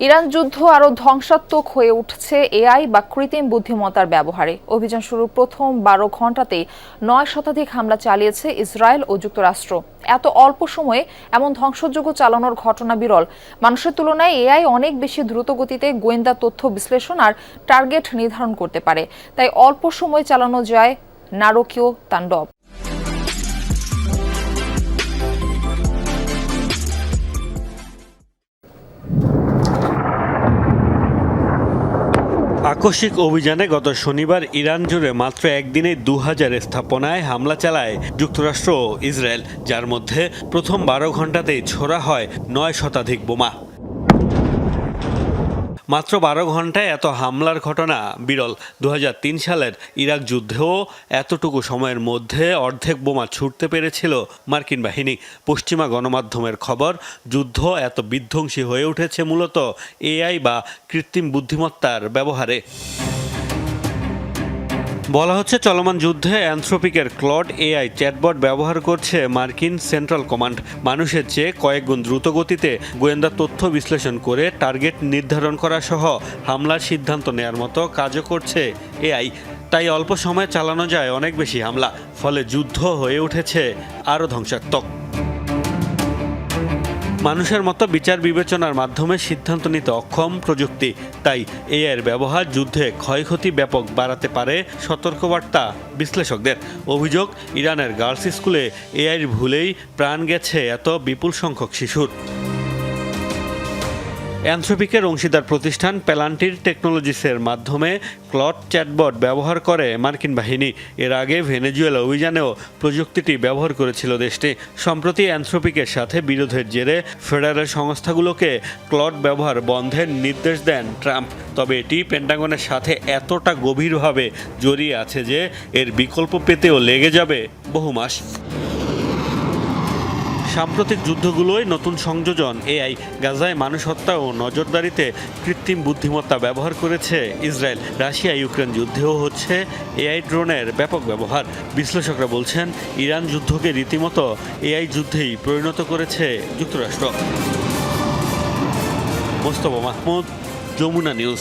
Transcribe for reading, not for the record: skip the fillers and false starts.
Iran যুদ্ধ আরও ধ্বংসাত্মক হয়ে উঠছে এআই বা কৃত্রিম বুদ্ধিমত্তার ব্যবহারে। অভিযান শুরুর প্রথম 12 ঘণ্টাতেই 9 শতাধিক হামলা চালিয়েছে ইসরায়েল ও যুক্তরাষ্ট্র। এত অল্প সময়ে এমন ধ্বংসযজ্ঞ চালানোর ঘটনা বিরল। মানুষের তুলনায় এআই অনেক বেশি দ্রুত গতিতে গোয়েন্দা তথ্য বিশ্লেষণ আর টার্গেট নির্ধারণ করতে পারে, তাই অল্প সময়ে চালানো যায় নারকীয় তাণ্ডব। আকস্মিক অভিযানে গত শনিবার ইরান জুড়ে মাত্র একদিনে 2000 স্থাপনায় হামলা চালায় যুক্তরাষ্ট্র ও ইসরায়েল, যার মধ্যে প্রথম 12 ঘণ্টাতেই ছোড়া হয় 9 শতাধিক বোমা। মাত্র 12 ঘণ্টায় এত হামলার ঘটনা বিরল। 2003 সালের ইরাক যুদ্ধেও এতটুকু সময়ের মধ্যে অর্ধেক বোমা ছুটতে পেরেছিল মার্কিন বাহিনী। পশ্চিমা গণমাধ্যমের খবর, যুদ্ধ এত বিধ্বংসী হয়ে উঠেছে মূলত এআই বা কৃত্রিম বুদ্ধিমত্তার ব্যবহারে। বলা হচ্ছে, চলমান যুদ্ধে অ্যানথ্রোপিকের ক্লড এআই চ্যাটবট ব্যবহার করছে মার্কিন সেন্ট্রাল কমান্ড। মানুষের চেয়ে কয়েক গুণ দ্রুত গতিতে গোয়েন্দা তথ্য বিশ্লেষণ করে টার্গেট নির্ধারণ করা সহ হামলার সিদ্ধান্ত নেয়ার মতো কাজও করছে এআই। তাই অল্প সময়ে চালানো যায় অনেক বেশি হামলা, ফলে যুদ্ধ হয়ে উঠেছে আরও ধ্বংসাত্মক। মানুষের মতো বিচার বিবেচনার মাধ্যমে সিদ্ধান্ত নিতে অক্ষম প্রযুক্তি, তাই এআইয়ের ব্যবহার যুদ্ধে ক্ষয়ক্ষতি ব্যাপক বাড়াতে পারে সতর্কবার্তা বিশ্লেষকদের। অভিযোগ, ইরানের গার্লস স্কুলে এআইয়ের ভুলেই প্রাণ গেছে এত বিপুল সংখ্যক শিশুর। অ্যানথ্রোপিকের অংশীদার প্রতিষ্ঠান প্যালান্টির টেকনোলজিসের মাধ্যমে ক্লড চ্যাটবট ব্যবহার করে মার্কিন বাহিনী। এর আগে ভেনেজুয়েলা অভিযানেও প্রযুক্তিটি ব্যবহার করেছিল দেশটি। সম্প্রতি অ্যানথ্রোপিকের সাথে বিরোধের জেরে ফেডারেল সংস্থাগুলোকে ক্লড ব্যবহার বন্ধের নির্দেশ দেন ট্রাম্প। তবে এটি পেন্টাগনের সাথে এতটা গভীরভাবে জড়িয়ে আছে যে এর বিকল্প পেতেও লেগে যাবে বহু মাস। সাম্প্রতিক যুদ্ধগুলোয় নতুন সংযোজন এআই। গাজায় মানুষ হত্যা ও নজরদারিতে কৃত্রিম বুদ্ধিমত্তা ব্যবহার করেছে ইসরায়েল। রাশিয়া ইউক্রেন যুদ্ধেও হচ্ছে এআই ড্রোনের ব্যাপক ব্যবহার। বিশ্লেষকরা বলছেন, ইরান যুদ্ধকে রীতিমতো এআই যুদ্ধেই পরিণত করেছে যুক্তরাষ্ট্র। মোস্তফা মাহমুদ, যমুনা নিউজ।